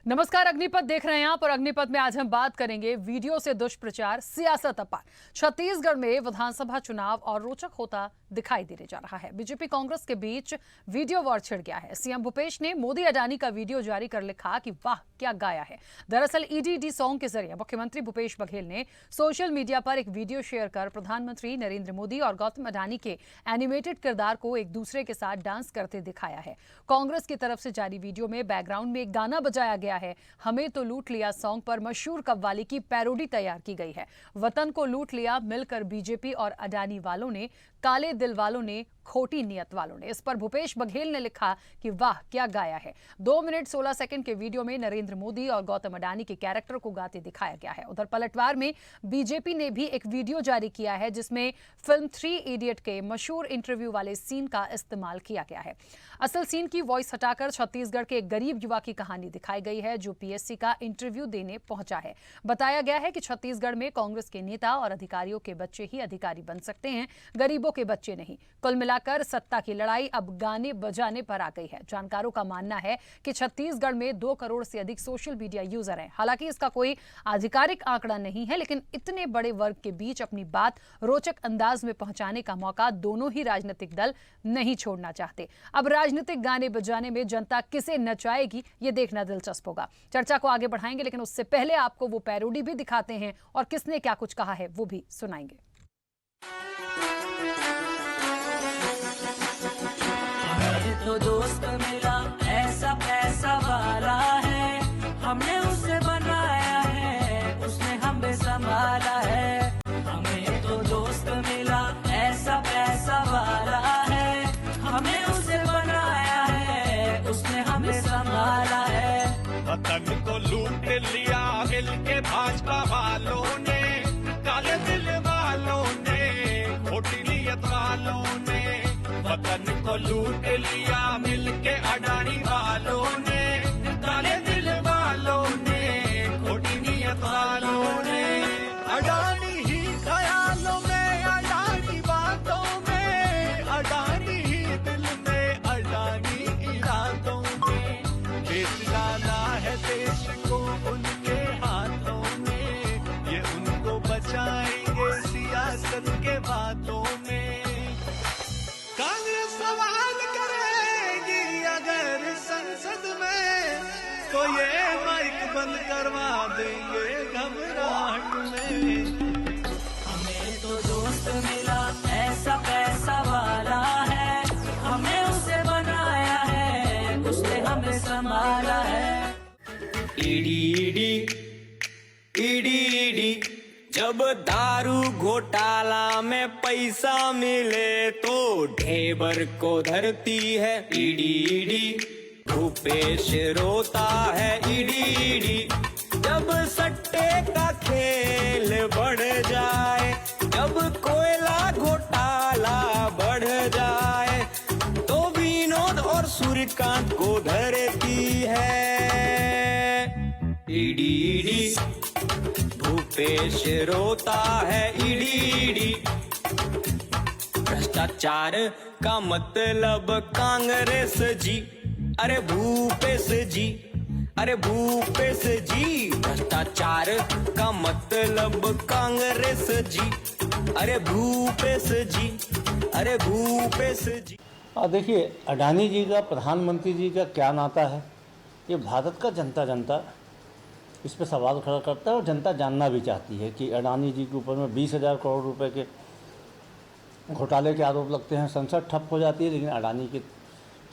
नमस्कार, अग्निपथ देख रहे हैं आप और अग्निपथ में आज हम बात करेंगे वीडियो से दुष्प्रचार, सियासत अपार। छत्तीसगढ़ में विधानसभा चुनाव और रोचक होता दिखाई देने जा रहा है। बीजेपी कांग्रेस के बीच वीडियो वॉर छिड़ गया है। सीएम भूपेश ने मोदी अडानी का वीडियो जारी कर लिखा कि वाह क्या गाया है। दरअसल ईडीडी सॉन्ग के जरिए मुख्यमंत्री भूपेश बघेल ने सोशल मीडिया पर एक वीडियो शेयर कर प्रधानमंत्री नरेंद्र मोदी और गौतम अडानी के एनिमेटेड किरदार को एक दूसरे के साथ डांस करते दिखाया है। कांग्रेस की तरफ से जारी वीडियो में बैकग्राउंड में एक गाना बजाया गया है। हमें तो लूट लिया सॉन्ग पर मशहूर कव्वाली की पैरोडी तैयार की गई है। वतन को लूट लिया मिलकर बीजेपी और अडानी वालों ने, काले दिल वालों ने, खोटी नियत वालों ने। इस पर भूपेश बघेल ने लिखा कि वाह क्या गाया है। 2 मिनट 16 सेकंड के वीडियो में नरेंद्र मोदी और गौतम अडानी के कैरेक्टर को गाते दिखाया गया है। उधर पलटवार में बीजेपी ने भी एक वीडियो जारी किया है जिसमें फिल्म 3 इडियट के मशहूर इंटरव्यू वाले सीन का इस्तेमाल किया गया है। असल सीन की वॉइस हटाकर छत्तीसगढ़ के एक गरीब युवा की कहानी दिखाई गई है जो पीएससी का इंटरव्यू देने पहुंचा है। बताया गया है कि छत्तीसगढ़ में कांग्रेस के नेता और अधिकारियों के बच्चे ही अधिकारी बन सकते हैं, गरीबों के बच्चे नहीं। कुल मिलाकर सत्ता की लड़ाई अब गाने बजाने पर आ गई है। जानकारों का मानना है कि छत्तीसगढ़ में 2 करोड़ से अधिक सोशल मीडिया यूजर हैं। हालांकि इसका कोई आधिकारिक आंकड़ा नहीं है, लेकिन इतने बड़े वर्ग के बीच अपनी बात रोचक अंदाज में पहुंचाने का मौका दोनों ही राजनीतिक दल नहीं छोड़ना चाहते। अब राजनीतिक गाने बजाने में जनता किसे नचाएगी, ये देखना दिलचस्प होगा। चर्चा को आगे बढ़ाएंगे, लेकिन उससे पहले आपको वो पैरोडी भी दिखाते हैं और किसने क्या कुछ कहा है वो भी सुनाएंगे। तो दोस्त मिला ऐसा पैसा वाला है, हमने उसे बनाया है, उसने हमें संभाला है। हमें तो दोस्त मिला ऐसा पैसा वाला है, हमने उसे बनाया है, उसने हमें संभाला है। वतन को लूट लिया मिल के भाजपा वालों ने, काले दिल वालों ने, खोटी नियत वालों ने। वतन को लूट लिया मिल के अडानी वालों ने, काले दिल वालों ने, खोटी नियत वालों ने। अडानी ही ख्यालों में, अडानी बातों में, अडानी ही दिल में, अडानी इरादों में। बेच डाला है देश को उनके हाथों में, ये उनको बचाएंगे सियासत के बातों में। कांग्रेस सवाल करेगी अगर संसद में, तो ये माइक बंद करवा देंगे घबराहट में। हमें तो दोस्त मिला ऐसा पैसा वाला है, हमें उसे बनाया है, उसने हमें संभाला है। ईडी ईडी ईडी ईडी, जब दारू घोटाला में पैसा मिले तो ढेबर को धरती है ईडी ईडी। भूपेश रोता है ईडी ईडी, जब सट्टे का खेल बढ़ जाए, जब कोयला घोटाला बढ़ जाए, तो विनोद और सूर्यकांत को धरती है ईडी ईडी। भूपेश रोता है ईडी ईडी। भ्रष्टाचार का मतलब कांग्रेस जी, अरे भूपेश जी, अरे भूपेश जी। भ्रष्टाचार का मतलब कांग्रेस जी, अरे भूपेश जी, अरे भूपेश जी। देखिए, अडानी जी का प्रधानमंत्री जी का क्या नाता है, ये भारत का जनता इस पर सवाल खड़ा करता है और जनता जानना भी चाहती है कि अडानी जी के ऊपर में 20,000 करोड़ रुपए के घोटाले के आरोप लगते हैं, संसद ठप हो जाती है, लेकिन अडानी के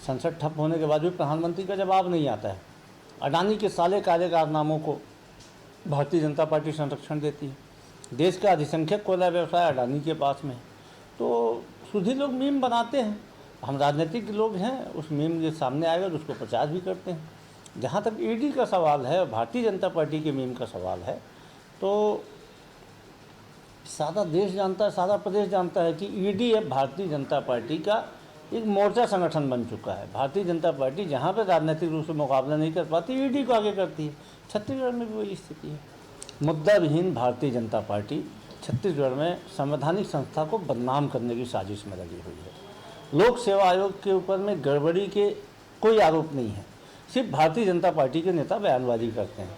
संसद ठप होने के बाद भी प्रधानमंत्री का जवाब नहीं आता है। अडानी के साले काले कारनामों को भारतीय जनता पार्टी संरक्षण देती है। देश का अधिसंख्यक कोयला व्यवसाय अडानी के पास में, तो सुधी लोग मीम बनाते हैं, हम राजनीतिक लोग हैं, उस मीम के सामने आएगा तो उसको प्रचार भी करते हैं। जहाँ तक ईडी का सवाल है, भारतीय जनता पार्टी के मीम का सवाल है, तो सारा देश जानता है, सारा प्रदेश जानता है कि ईडी अब भारतीय जनता पार्टी का एक मोर्चा संगठन बन चुका है। भारतीय जनता पार्टी जहाँ पर राजनीतिक रूप से मुकाबला नहीं कर पाती, ईडी को आगे करती है। छत्तीसगढ़ में भी वही स्थिति है। मुद्दा विहीन भारतीय जनता पार्टी छत्तीसगढ़ में संवैधानिक संस्था को बदनाम करने की साजिश में लगी हुई है। लोक सेवा आयोग के ऊपर में गड़बड़ी के कोई आरोप नहीं है, सिर्फ भारतीय जनता पार्टी के नेता बयानबाजी करते हैं।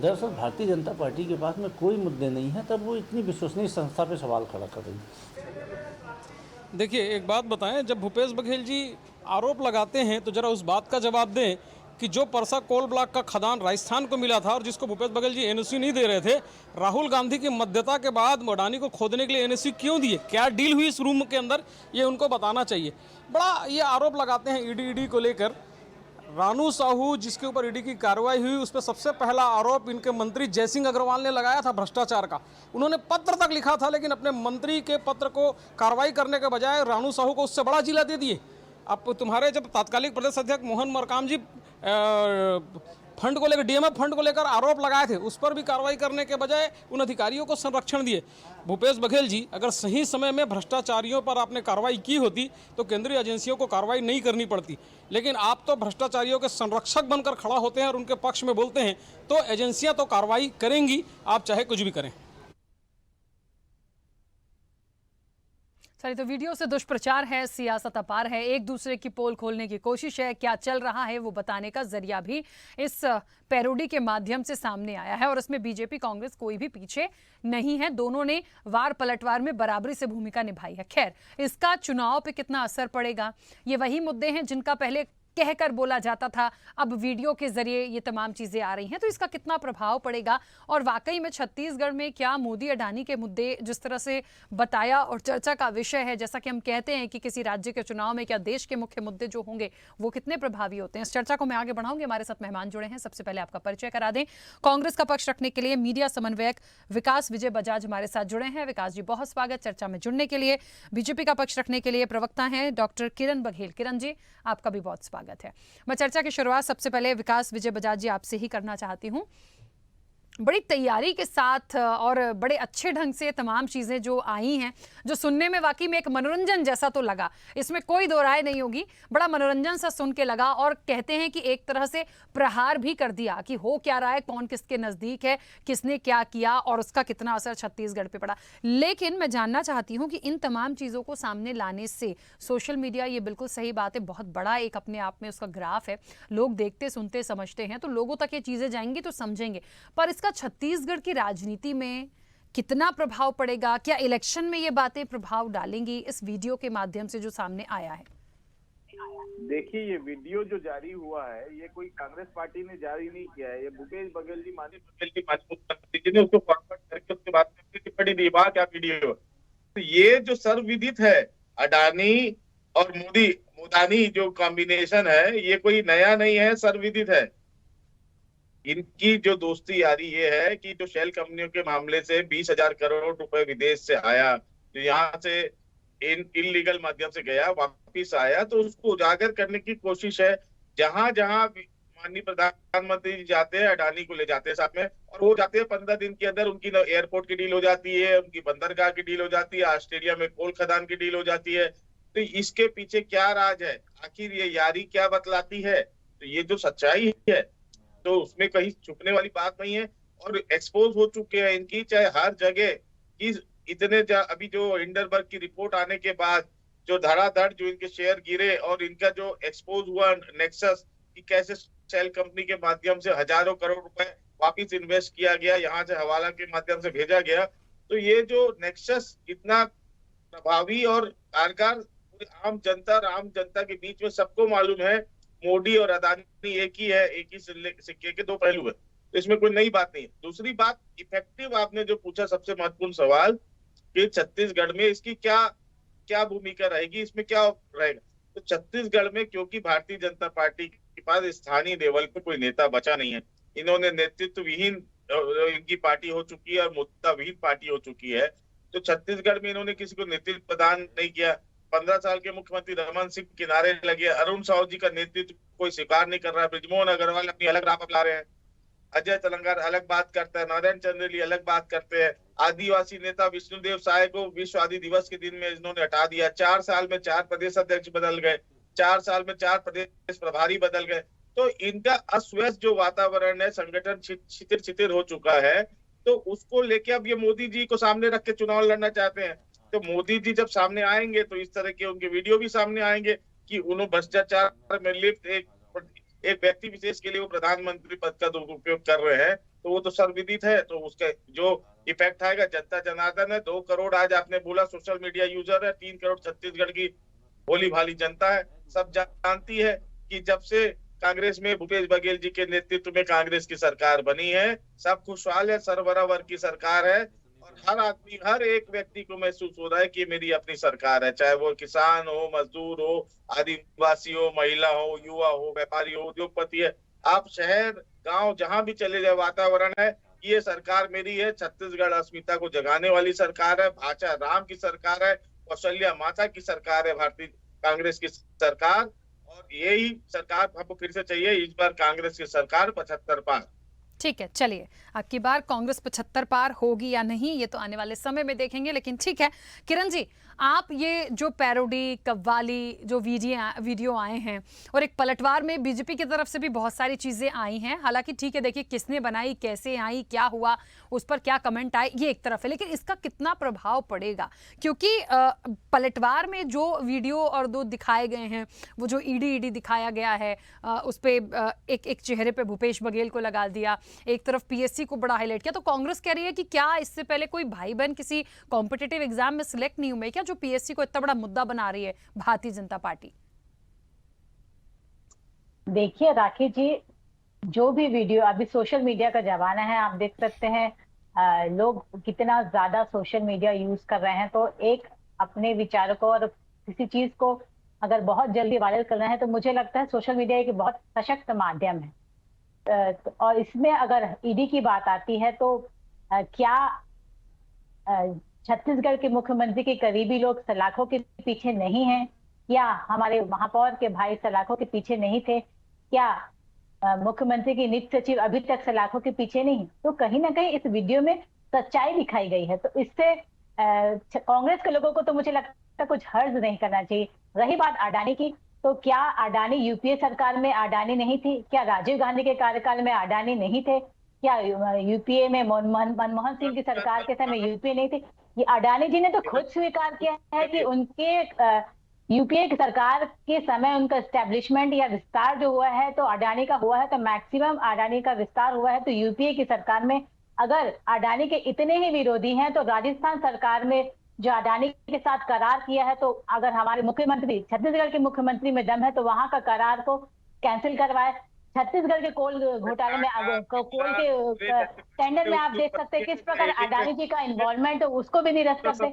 दरअसल भारतीय जनता पार्टी के पास में कोई मुद्दे नहीं है, तब वो इतनी विश्वसनीय संस्था पे सवाल खड़ा कर रही है। देखिए, एक बात बताएं, जब भूपेश बघेल जी आरोप लगाते हैं तो जरा उस बात का जवाब दें कि जो परसा कोल ब्लॉक का खदान राजस्थान को मिला था और जिसको भूपेश बघेल जी एनओसी नहीं दे रहे थे, राहुल गांधी की मध्यस्थता के बाद अडानी को खोदने के लिए एनओसी क्यों दिए, क्या डील हुई इस रूम के अंदर, ये उनको बताना चाहिए। बड़ा ये आरोप लगाते हैं ईडी को लेकर। रानू साहू जिसके ऊपर ईडी की कार्रवाई हुई, उस पर सबसे पहला आरोप इनके मंत्री जयसिंह अग्रवाल ने लगाया था भ्रष्टाचार का। उन्होंने पत्र तक लिखा था, लेकिन अपने मंत्री के पत्र को कार्रवाई करने के बजाय रानू साहू को उससे बड़ा जिला दे दिए। अब तुम्हारे जब तात्कालिक प्रदेश अध्यक्ष मोहन मरकाम जी फंड को लेकर, डीएमएफ फंड को लेकर आरोप लगाए थे, उस पर भी कार्रवाई करने के बजाय उन अधिकारियों को संरक्षण दिए। भूपेश बघेल जी, अगर सही समय में भ्रष्टाचारियों पर आपने कार्रवाई की होती तो केंद्रीय एजेंसियों को कार्रवाई नहीं करनी पड़ती, लेकिन आप तो भ्रष्टाचारियों के संरक्षक बनकर खड़ा होते हैं और उनके पक्ष में बोलते हैं, तो एजेंसियां तो कार्रवाई करेंगी, आप चाहे कुछ भी करें। चलिए, तो वीडियो से दुष्प्रचार है, सियासत अपार है, एक दूसरे की पोल खोलने की कोशिश है, क्या चल रहा है वो बताने का जरिया भी इस पैरोडी के माध्यम से सामने आया है। और इसमें बीजेपी कांग्रेस कोई भी पीछे नहीं है, दोनों ने वार पलटवार में बराबरी से भूमिका निभाई है। खैर, इसका चुनाव पे कितना असर पड़ेगा, ये वही मुद्दे हैं जिनका पहले कहकर बोला जाता था, अब वीडियो के जरिए ये तमाम चीजें आ रही हैं, तो इसका कितना प्रभाव पड़ेगा। और वाकई में छत्तीसगढ़ में क्या मोदी अडानी के मुद्दे जिस तरह से बताया और चर्चा का विषय है, जैसा कि हम कहते हैं कि किसी राज्य के चुनाव में क्या देश के मुख्य मुद्दे जो होंगे वो कितने प्रभावी होते हैं। इस चर्चा को मैं आगे बढ़ाऊंगी। हमारे साथ मेहमान जुड़े हैं, सबसे पहले आपका परिचय करा दें। कांग्रेस का पक्ष रखने के लिए मीडिया समन्वयक विकास विजय बजाज हमारे साथ जुड़े हैं। विकास जी, बहुत स्वागत चर्चा में जुड़ने के लिए। बीजेपी का पक्ष रखने के लिए प्रवक्ता हैं डॉक्टर किरण बघेल। किरण जी, आपका भी बहुत स्वागत है। मैं चर्चा की शुरुआत सबसे पहले विकास विजय बजाज जी आपसे ही करना चाहती हूं। बड़ी तैयारी के साथ और बड़े अच्छे ढंग से तमाम चीज़ें जो आई हैं, जो सुनने में वाकई में एक मनोरंजन जैसा तो लगा, इसमें कोई दो राय नहीं होगी, बड़ा मनोरंजन सा सुन के लगा। और कहते हैं कि एक तरह से प्रहार भी कर दिया कि हो क्या रहा है, कौन किसके नज़दीक है, किसने क्या किया और उसका कितना असर छत्तीसगढ़ पे पड़ा। लेकिन मैं जानना चाहती हूँ कि इन तमाम चीज़ों को सामने लाने से सोशल मीडिया, ये बिल्कुल सही बात है, बहुत बड़ा एक अपने आप में उसका ग्राफ है, लोग देखते सुनते समझते हैं, तो लोगों तक ये चीज़ें जाएंगी तो समझेंगे, पर इसका छत्तीसगढ़ की राजनीति में कितना प्रभाव पड़ेगा, क्या इलेक्शन में ये बातें प्रभाव डालेंगी इस वीडियो के माध्यम से जो सामने आया है? देखिए, ये वीडियो जो जारी हुआ है, ये कोई कांग्रेस पार्टी ने जारी नहीं किया है, ये भूपेश बघेल जी, माननीय बघेल जी, मुख्यमंत्री जी ने उसको फॉरवर्ड करके उसके बाद में टिप्पणी दी, वाह क्या वीडियो। तो ये जो सर्वविदित है, अडानी और मोदानी जो कॉम्बिनेशन है, ये कोई नया नहीं है, सर्वविदित है। इनकी जो दोस्ती यारी ये है कि जो शेल कंपनियों के मामले से 20,000 करोड़ रुपए विदेश से आया, जो यहाँ से इनलीगल माध्यम से गया, वापिस आया, तो उसको उजागर करने की कोशिश है। जहां जहां माननीय प्रधानमंत्री जी जाते हैं, अडानी को ले जाते हैं साथ में, और वो जाते हैं 15 दिन के अंदर उनकी एयरपोर्ट की डील हो जाती है, उनकी बंदरगाह की डील हो जाती है, ऑस्ट्रेलिया में कोल खदान की डील हो जाती है। तो इसके पीछे क्या राज है, आखिर ये यारी क्या बतलाती है? तो ये जो सच्चाई है, तो उसमें कहीं छुपने वाली बात नहीं है, और एक्सपोज हो चुके हैं इनकी, चाहे हर जगह की इतने अभी जो हिंडनबर्ग की रिपोर्ट आने के बाद जो धड़ाधड़ जो इनके शेयर गिरे और इनका जो एक्सपोज हुआ नेक्सस की कैसे शेल कंपनी के माध्यम से हजारों करोड़ रुपए वापिस इन्वेस्ट किया गया, यहाँ से हवाला के माध्यम से भेजा गया, तो ये जो नेक्सस इतना प्रभावी और कारगर आम जनता के बीच में सबको मालूम है, मोदी और अडानी एक ही है, एक ही सिक्के के दो पहलू है, तो इसमें कोई नई बात नहीं है। दूसरी बात, इफेक्टिव आपने जो पूछा सबसे महत्वपूर्ण सवाल कि छत्तीसगढ़ में इसकी क्या भूमिका रहेगी, इसमें क्या रहेगा, तो छत्तीसगढ़ में क्योंकि भारतीय जनता पार्टी के पास स्थानीय लेवल पे कोई नेता बचा नहीं है, इन्होंने नेतृत्व विहीन इनकी पार्टी हो चुकी है और मुद्दा विहीन पार्टी हो चुकी है, तो छत्तीसगढ़ में इन्होंने किसी को नेतृत्व प्रदान नहीं किया। 15 साल के मुख्यमंत्री रमन सिंह किनारे लगे, अरुण साहू जी का नेतृत्व कोई स्वीकार नहीं कर रहा है, बृजमोहन अग्रवाल अपनी अलग राह अपना रहे हैं, अजय तेलंगार अलग बात करता है, नारायण चंद्रली अलग बात करते हैं, आदिवासी नेता विष्णुदेव साय को विश्व आदि दिवस के दिन में इन्होंने हटा दिया, 4 साल में 4 प्रदेश अध्यक्ष बदल गए, 4 साल में 4 प्रदेश प्रभारी बदल गए, तो इनका अस्वस्थ जो वातावरण है, संगठन छितिर हो चुका है, तो उसको लेके अब ये मोदी जी को सामने रख के चुनाव लड़ना चाहते हैं। तो मोदी जी जब सामने आएंगे तो इस तरह के उनके वीडियो भी सामने आएंगे कि उन्होंने भ्रष्टाचार में लिप्त एक एक व्यक्ति विशेष के लिए वो प्रधानमंत्री पद का दुरुपयोग कर रहे हैं, तो वो तो सर्वविदित है। तो उसका जो इफेक्ट आएगा जनता जनार्दन है। 2 करोड़ आज आपने बोला सोशल मीडिया यूजर है, 3 करोड़ छत्तीसगढ़ की भोली भाली जनता है। सब जानती है कि जब से कांग्रेस में भूपेश बघेल जी के नेतृत्व में कांग्रेस की सरकार बनी है, सब खुशहाल है, सरबरा वर्ग की सरकार है और हर आदमी, हर एक व्यक्ति को महसूस हो रहा है कि मेरी अपनी सरकार है, चाहे वो किसान हो, मजदूर हो, आदिवासी हो, महिला हो, युवा हो, व्यापारी हो, उद्योगपति है। आप शहर गांव जहां भी चले जाए, वातावरण है ये सरकार मेरी है। छत्तीसगढ़ अस्मिता को जगाने वाली सरकार है, भाषा राम की सरकार है, कौशल्या माता की सरकार है, भारतीय कांग्रेस की सरकार। और यही सरकार हमको फिर से चाहिए, इस बार कांग्रेस की सरकार 75 पार। ठीक है, चलिए अब की बार कांग्रेस 75 पार होगी या नहीं ये तो आने वाले समय में देखेंगे, लेकिन ठीक है किरण जी, आप ये जो पैरोडी कव्वाली जो वीडियो आए हैं और एक पलटवार में बीजेपी की तरफ से भी बहुत सारी चीज़ें आई हैं, हालांकि ठीक है देखिए किसने बनाई, कैसे आई, क्या हुआ, उस पर क्या कमेंट आए, ये एक तरफ है, लेकिन इसका कितना प्रभाव पड़ेगा? क्योंकि पलटवार में जो वीडियो और दो दिखाए गए हैं, वो जो ईडी दिखाया गया है, उस पर एक चेहरे पर भूपेश बघेल को लगा दिया, एक तरफ पीएससी को बड़ा हाईलाइट किया, तो कांग्रेस कह रही है कि क्या इससे पहले कोई भाई बहन किसी कॉम्पिटिटिव एग्जाम में सिलेक्ट नहीं हुए क्या, जो पीएससी को इतना बड़ा मुद्दा बना रही है भारतीय जनता पार्टी? देखिए राखी जी, जो भी वीडियो, अभी सोशल मीडिया का जमाना है, आप देख सकते हैं लोग कितना ज्यादा सोशल मीडिया यूज कर रहे हैं। तो एक अपने विचारों को और किसी चीज को अगर बहुत जल्दी वायरल करना है, तो मुझे लगता है सोशल मीडिया एक बहुत सशक्त माध्यम है। और इसमें अगर ईडी की बात आती है तो क्या छत्तीसगढ़ के मुख्यमंत्री के करीबी लोग सलाखों के पीछे नहीं हैं? या हमारे महापौर के भाई सलाखों के पीछे नहीं थे? क्या मुख्यमंत्री की नित्य सचिव अभी तक सलाखों के पीछे नहीं? तो कहीं ना कहीं इस वीडियो में सच्चाई दिखाई गई है। तो इससे कांग्रेस के लोगों को तो मुझे लगता है कुछ हर्ज नहीं करना चाहिए। रही बात अडानी की, तो क्या अडानी यूपीए सरकार में अडानी नहीं थी? क्या राजीव गांधी के कार्यकाल में अडानी नहीं थे? क्या यूपीए में मनमोहन सिंह की सरकार के समय यूपीए नहीं थी? ये अडानी जी ने तो खुद स्वीकार किया है कि उनके यूपीए की सरकार के समय उनका एस्टेब्लिशमेंट या विस्तार जो हुआ है तो अडानी का हुआ है, तो मैक्सिमम अडानी का विस्तार हुआ है। तो यूपीए की सरकार में अगर अडानी के इतने ही विरोधी हैं, तो राजस्थान सरकार में जो अडानी के साथ करार किया है, तो अगर हमारे मुख्यमंत्री, छत्तीसगढ़ के मुख्यमंत्री में दम है तो वहां का करार को कैंसिल करवाए। छत्तीसगढ़ के कोल घोटाले में, कोल के टेंडर में आप देख सकते हैं किस प्रकार अडानी जी का इन्वॉल्वमेंट, उसको भी निरस्त कर दे।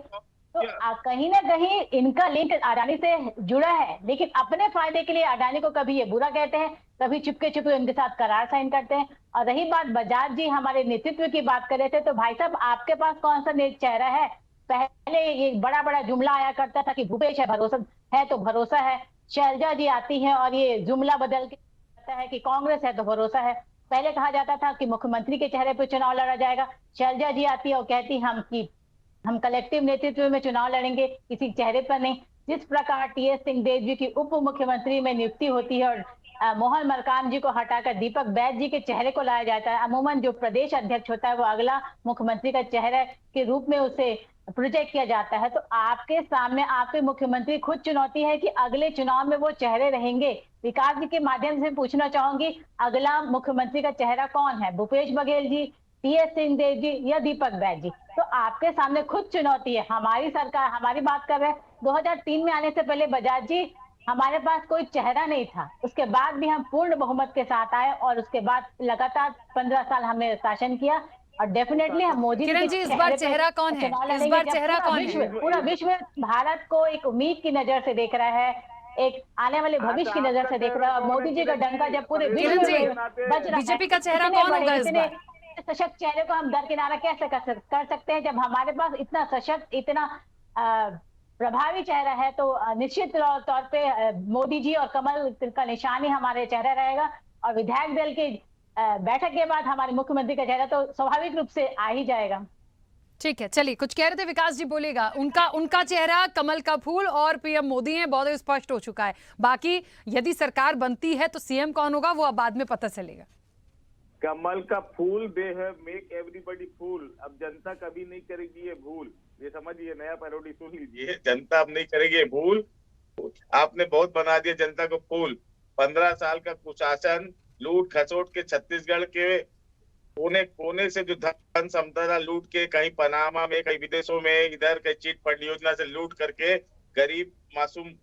तो कहीं ना कहीं इनका लिंक अडानी से जुड़ा है, लेकिन अपने फायदे के लिए अडानी को कभी ये बुरा कहते हैं, कभी चुपके चुपके उनके साथ करार साइन करते हैं। और रही बात बजाज जी हमारे नेतृत्व की बात कर रहे थे, तो भाई साहब आपके पास कौन सा चेहरा है? पहले ये बड़ा जुमला आया करता था कि भूपेश है, भरोसा है तो भरोसा है। शैलजा जी आती है और ये जुमला बदल के कहता है कि कांग्रेस है तो भरोसा है। पहले कहा जाता था कि मुख्यमंत्री के चेहरे पर चुनाव लड़ा जाएगा, शैलजा जी आती है और कहती हम कलेक्टिव नेतृत्व में चुनाव लड़ेंगे, किसी चेहरे पर नहीं। जिस प्रकार टीएस सिंहदेव जी की उप मुख्यमंत्री में नियुक्ति होती है और मोहन मरकाम जी को हटाकर दीपक बैद जी के चेहरे को लाया जाता है, अमूमन जो प्रदेश अध्यक्ष होता है वो अगला मुख्यमंत्री का चेहरे के रूप में उसे प्रोजेक्ट किया जाता है। तो आपके सामने आपके मुख्यमंत्री खुद चुनौती है कि अगले चुनाव में वो चेहरे रहेंगे। विकास जी के माध्यम से पूछना चाहूंगी, अगला मुख्यमंत्री का चेहरा कौन है? भूपेश बघेल जी, टीएस सिंहदेव जी या दीपक बैद जी? तो आपके सामने खुद चुनौती है। हमारी सरकार, हमारी बात कर रहे हैं 2003 में आने से पहले बजाज जी हमारे पास कोई चेहरा नहीं था, उसके बाद भी हम पूर्ण बहुमत के साथ आए और उसके बाद लगातार 15 साल हमने शासन किया। और डेफिनेटली हम मोदी किरण जी, इस बार चेहरा कौन है? इस बार चेहरा कौन है? पूरा विश्व भारत को एक उम्मीद की नजर से देख रहा है, एक आने वाले भविष्य की नजर से देख रहा है। मोदी जी का डंका जब पूरे विश्व में बज रहा है, बीजेपी का चेहरा कौन होगा इस बार? सशक्त चेहरे को हम दरकिनारा कैसे कर सकते हैं जब हमारे पास इतना सशक्त, इतना प्रभावी चेहरा है? तो निश्चित तौर पे मोदी जी और कमल का निशान ही हमारे चेहरा रहेगा। और विधायक दल की बैठक के बाद हमारे मुख्यमंत्री का चेहरा तो स्वाभाविक रूप से आ ही जाएगा। ठीक है, चलिए कुछ कह रहे थे विकास जी, बोलेगा। उनका चेहरा कमल का फूल और पीएम मोदी हैं, बहुत स्पष्ट हो चुका है। बाकी यदि सरकार बनती है तो सीएम कौन होगा वो अब बाद में पता चलेगा। कमल का फूल दे है, मेक एवरीबॉडी फूल। अब जनता कभी नहीं करेगी ये भूल, ये समझिए, नया पैरोडी सुन लीजिए। जनता अब नहीं करेगी ये भूल। आपने बहुत बना दिया जनता को फूल। 15 साल का कुशासन, लूट खसोट के छत्तीसगढ़ के कोने कोने से जो धन संपदा लूट के कहीं पनामा में, कहीं विदेशों में, इधर कहीं चिट फंड योजना से लूट करके गरीब मासूम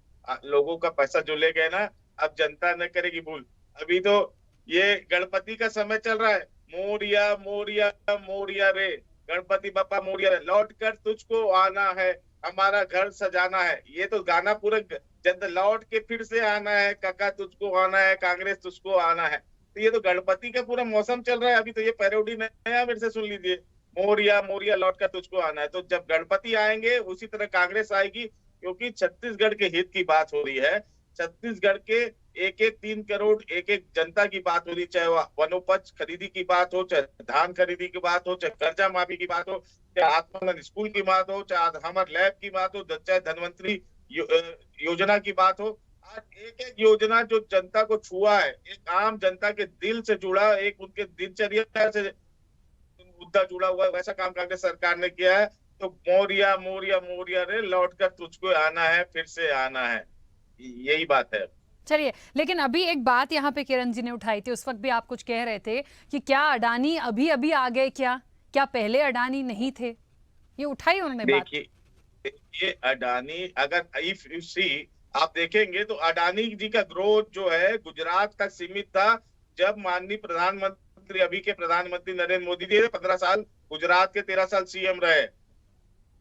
लोगों का पैसा जो ले गए ना, अब जनता न करेगी भूल। अभी तो ये गणपति का समय चल रहा है, मोरिया मोरिया मोरिया रे, गणपति बप्पा मोरिया रे, लौट कर तुझको आना है, हमारा घर सजाना है। ये तो गाना पूरा जब लौट के फिर से आना है, काका तुझको आना है, कांग्रेस तुझको आना है। तो ये तो गणपति का पूरा मौसम चल रहा है। अभी तो ये पैरोडी नया मेरे से सुन लीजिए, मोरिया मोरिया लौट कर तुझको आना है। तो जब गणपति आएंगे उसी तरह कांग्रेस आएगी, क्योंकि छत्तीसगढ़ के हित की बात हो रही है। छत्तीसगढ़ के एक 3 करोड़ एक जनता की बात हो रही, चाहे वनोपज खरीदी की बात हो, चाहे धान खरीदी की बात हो, चाहे कर्जा माफी की बात हो, चाहे आत्मनिर्भर स्कूल की बात हो, चाहे हमर लैब की बात हो, चाहे धनवंतरी योजना की बात हो। आज एक योजना जो जनता को छुआ है, एक आम जनता के दिल से जुड़ा, एक उनके दिनचर्या से मुद्दा जुड़ा हुआ है, वैसा काम कांग्रेस सरकार ने किया है। तो मोरिया मोरिया मोरिया रे, लौट कर तुझको आना है, फिर से आना है, यही बात है। चलिए, लेकिन अभी एक बात यहाँ पे किरण जी ने उठाई थी, उस वक्त भी आप कुछ कह रहे थे कि क्या अडानी अभी अभी आ गए, क्या पहले अडानी नहीं थे? ये उठाई उन्होंने बात। देखिए अडानी, अगर इफ यू सी आप देखेंगे तो अडानी जी का ग्रोथ जो है गुजरात तक सीमित था। जब माननीय प्रधानमंत्री, अभी के प्रधानमंत्री नरेंद्र मोदी जी 15 साल गुजरात के 13 साल सीएम रहे,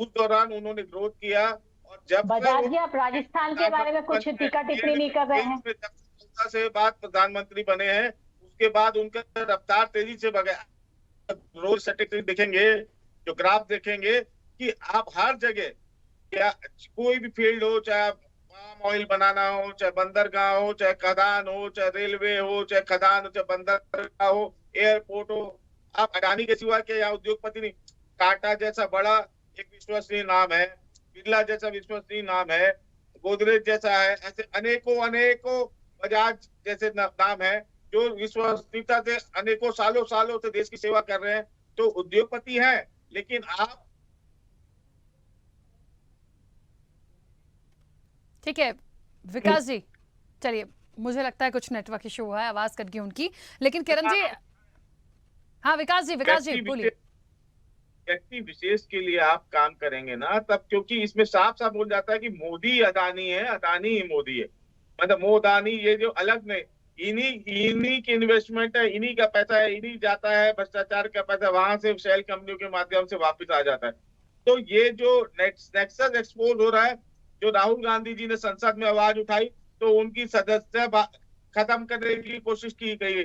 उस दौरान उन्होंने ग्रोथ किया। और जब बजाज जी, आप राजस्थान के बारे में कुछ टीका टिप्पणी नहीं कर रहे हैं। से बाद प्रधानमंत्री बने हैं, उसके बाद उनका रफ्तार तेजी से बढ़ा। रोज स्टैटिस्टिक्स देखेंगे, जो ग्राफ देखेंगे कि आप हर जगह, क्या कोई भी फील्ड हो, चाहे पाम ऑयल बनाना हो, चाहे बंदरगाह हो, चाहे खदान हो, चाहे रेलवे हो, चाहे खदान हो, चाहे बंदरगाह हो, एयरपोर्ट हो, आप अडानी के सिवा के यहाँ उद्योगपति नहीं। टाटा जैसा बड़ा एक विश्वसनीय नाम है, बिरला जैसा विश्वसनीय नाम है, गोदरेज जैसा है, ऐसे अनेकों बजाज जैसे नाम है जो विश्वसनीयता से अनेकों सालों से देश की सेवा कर रहे हैं। तो उद्योगपति हैं, लेकिन आप ठीक है विकास जी, चलिए, मुझे लगता है कुछ नेटवर्क इशू हुआ है, आवाज कट गई उनकी। लेकिन किरण जी, हाँ विकास जी बोलिए। व्यक्ति विशेष के लिए आप काम करेंगे ना तब, क्योंकि इसमें साफ साफ बोल जाता है कि मोदी अडानी है, अडानी ही मोदी है। मतलब मोदानी ये जो अलग नहीं, इन्हीं की इन्वेस्टमेंट है, इन्हीं का पैसा है, इन्हीं जाता है, भ्रष्टाचार का पैसा वहां से शेल कंपनियों के माध्यम से वापस आ जाता है। तो ये जो नेक्सस एक्सपोज हो रहा है, जो राहुल गांधी जी ने संसद में आवाज उठाई तो उनकी सदस्यता खत्म करने की कोशिश की गई।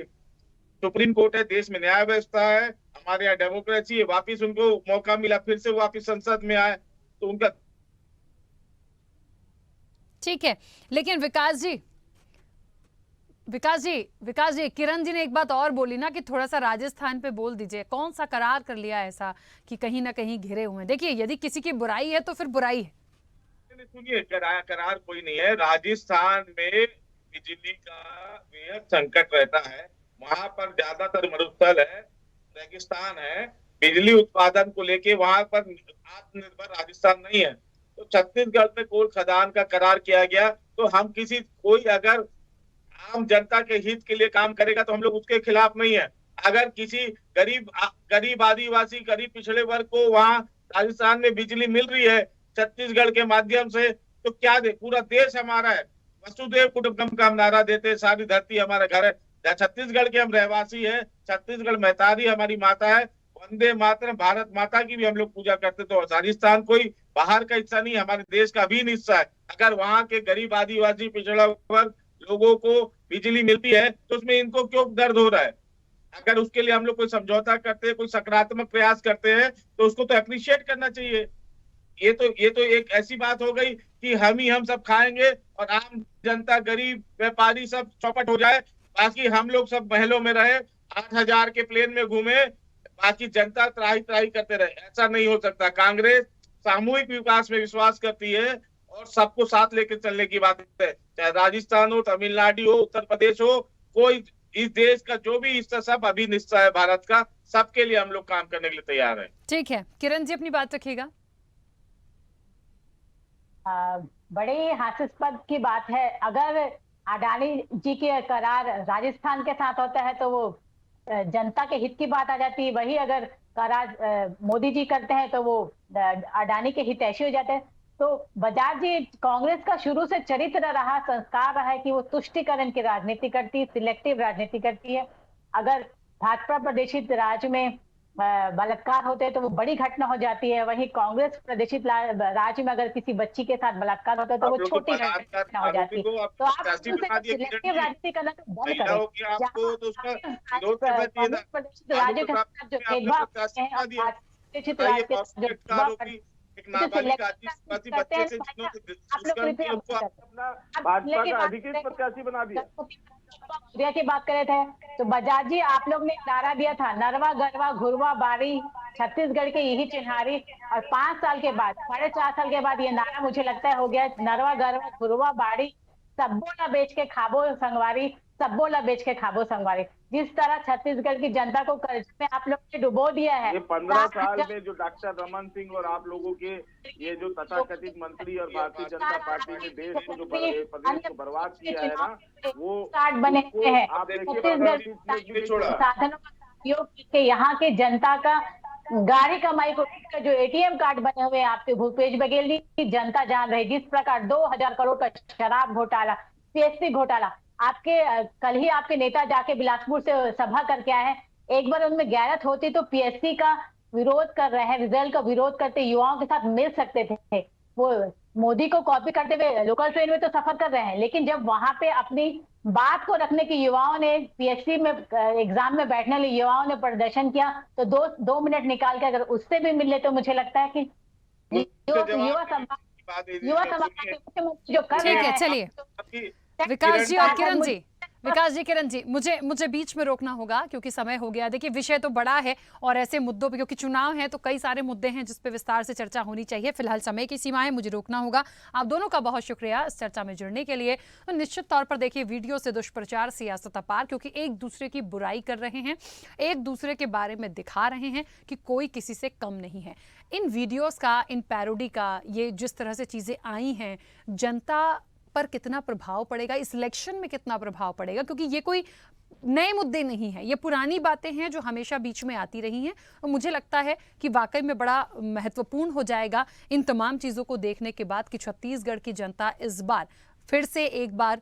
सुप्रीम कोर्ट है, देश में न्याय व्यवस्था है, हमारे यहाँ डेमोक्रेसी है, वापिस उनको मौका मिला, फिर से वापिस संसद में आए तो उनका ठीक है। लेकिन विकास जी, किरण जी ने एक बात और बोली ना कि थोड़ा सा राजस्थान पे बोल दीजिए, कौन सा करार कर लिया ऐसा कि कहीं ना कहीं घिरे हुए हैं? देखिए, यदि किसी की बुराई है तो फिर बुराई है। सुनिए, करार कोई नहीं है। राजस्थान में बिजली का बेहद संकट रहता है, वहां पर ज्यादातर मरुस्थल है, रेगिस्तान है, बिजली उत्पादन को लेके वहां पर आत्मनिर्भर राजस्थान नहीं है। तो छत्तीसगढ़ में कोल खदान का करार किया गया, तो हम कोई अगर आम जनता के हित के लिए काम करेगा तो हम लोग उसके खिलाफ नहीं है। अगर किसी गरीब आदिवासी, गरीब पिछड़े वर्ग को वहां राजस्थान में बिजली मिल रही है छत्तीसगढ़ के माध्यम से, तो क्या पूरा देश हमारा है। वसुदेव कुटुंबकम का हम नारा देते हैं, सारी धरती हमारा घर है। छत्तीसगढ़ के हम रहवासी हैं, छत्तीसगढ़ मैतारी हमारी माता है, वंदे मातरम, भारत माता की भी हम लोग पूजा करते। तो राजस्थान कोई बाहर का हिस्सा नहीं, हमारे देश का भी हिस्सा है। अगर वहाँ के गरीब आदिवासी पिछड़ा वर्ग लोगों को बिजली मिलती है तो उसमें इनको क्यों दर्द हो रहा है? अगर उसके लिए हम लोग कोई समझौता करते हैं, कोई सकारात्मक प्रयास करते हैं तो उसको तो अप्रिशिएट करना चाहिए। ये तो एक ऐसी बात हो गई कि हम सब खाएंगे और आम जनता, गरीब व्यापारी सब चौपट हो जाए, बाकी हम लोग सब महलों में रहे, 8,000 के प्लेन में घूमे, बाकी जनता त्राही करते रहे। ऐसा नहीं हो सकता। कांग्रेस सामूहिक विकास में विश्वास करती है और सबको साथ लेकर चलने की बात है। चाहे राजस्थान हो, तमिलनाडु हो, उत्तर प्रदेश हो, कोई इस देश का जो भी हिस्सा, सब अभिन्न हिस्सा है भारत का, सबके लिए हम लोग काम करने के लिए तैयार हैं। ठीक है, किरण जी अपनी बात रखिएगा। बड़े हास्यास्पद की बात है, अगर अडानी जी के करार राजस्थान के साथ होता है तो वो जनता के हित की बात आ जाती है, वही अगर करार मोदी जी करते हैं तो वो अडानी के हितैषी हो जाते हैं। तो बजाज जी, कांग्रेस का शुरू से चरित्र रहा, संस्कार रहा है कि वो तुष्टिकरण की राजनीति करती है, सिलेक्टिव राजनीति करती है। अगर भाजपा प्रदेशित राज्य में बलात्कार होते हैं तो वो बड़ी घटना हो जाती है, वहीं कांग्रेस प्रदेशित राज्य में अगर किसी बच्ची के साथ बलात्कार होता है तो वो छोटी घटना हो जाती है। तो आप सिलेक्टिव राजनीति करना तो बंद करें। प्रदेशित राज्य के साथ जो भेदभाव करते हैं और प्रदेशित राज्य के साथ जो भेदभाव करते हैं, भाजपा का अधिकृत प्रत्याशी बना दिया। की बात कर रहे थे तो बजाज जी, आप लोग ने नारा दिया था नरवा गरवा घुरवा बारी, छत्तीसगढ़ के यही चिन्हारी, और 5 साल के बाद, 4.5 साल के बाद ये नारा मुझे लगता है हो गया, नरवा गरवा घुरवा बारी, सब्बो ला बेच के खाबो संगवारी, सब्बो ला बेच के खाबो संगवारी। जिस तरह छत्तीसगढ़ की जनता को कर्ज में आप लोग ने डुबो दिया है। ये 15 साल में जो डॉक्टर रमन सिंह और आप लोगों के ये जो तथाकथित मंत्री और भारतीय जनता पार्टी ने देश को जो प्रदेश को बर्बाद किया है ना, वो कार्ड बने हुए हैं छत्तीसगढ़ साधनों का उपयोग करके यहाँ के जनता का गाड़ी कमाई को जो एटीएम कार्ड बने हुए हैं आपके भूपेश बघेल जी की जनता जान रही। जिस प्रकार 2000 करोड़ का शराब घोटाला, पीएससी घोटाला, आपके कल ही आपके नेता जाके बिलासपुर से सभा करके आए हैं। एक बार उनमें गैरत होती तो पीएससी का विरोध कर रहे हैं, रिजल्ट का विरोध करते युवाओं के साथ मिल सकते थे। वो मोदी को कॉपी करते हुए लोकल ट्रेन में तो सफर कर रहे हैं, लेकिन जब वहां पे अपनी बात को रखने की युवाओं ने पीएससी में एग्जाम में बैठने लिए युवाओं ने प्रदर्शन किया तो 2 मिनट निकाल के अगर उससे भी मिल ले तो मुझे लगता है कि युवा समाज जो कर रहे हैं। चलिए विकास जी और किरण जी, मुझे बीच में रोकना होगा क्योंकि समय हो गया। देखिए विषय तो बड़ा है और ऐसे मुद्दों पे, क्योंकि चुनाव है तो कई सारे मुद्दे हैं जिस पे विस्तार से चर्चा होनी चाहिए। फिलहाल समय की सीमा है, मुझे रोकना होगा। आप दोनों का बहुत शुक्रिया इस चर्चा में जुड़ने के लिए। तो निश्चित तौर पर देखिए, वीडियो से दुष्प्रचार, सियासत अपार, क्योंकि एक दूसरे की बुराई कर रहे हैं, एक दूसरे के बारे में दिखा रहे हैं कि कोई किसी से कम नहीं है। इन वीडियोस का, इन पैरोडी का, ये जिस तरह से चीजें आई हैं, जनता पर कितना प्रभाव पड़ेगा, इस इलेक्शन में कितना प्रभाव पड़ेगा, क्योंकि ये कोई नए मुद्दे नहीं है, ये पुरानी बातें हैं जो हमेशा बीच में आती रही हैं। और मुझे लगता है कि वाकई में बड़ा महत्वपूर्ण हो जाएगा इन तमाम चीज़ों को देखने के बाद कि छत्तीसगढ़ की जनता इस बार फिर से एक बार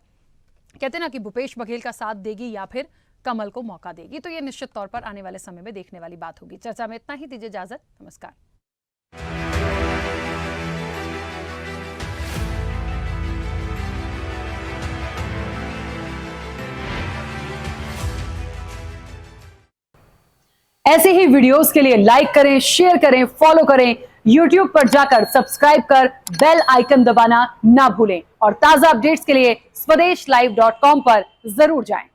कहते हैं ना कि भूपेश बघेल का साथ देगी या फिर कमल को मौका देगी। तो ये निश्चित तौर पर आने वाले समय में देखने वाली बात होगी। चर्चा में इतना ही, दीजिए इजाजत, नमस्कार। ऐसे ही वीडियोस के लिए लाइक करें, शेयर करें, फॉलो करें। YouTube पर जाकर सब्सक्राइब कर बेल आइकन दबाना ना भूलें और ताजा अपडेट्स के लिए स्वदेशलाइव.com पर जरूर जाएं।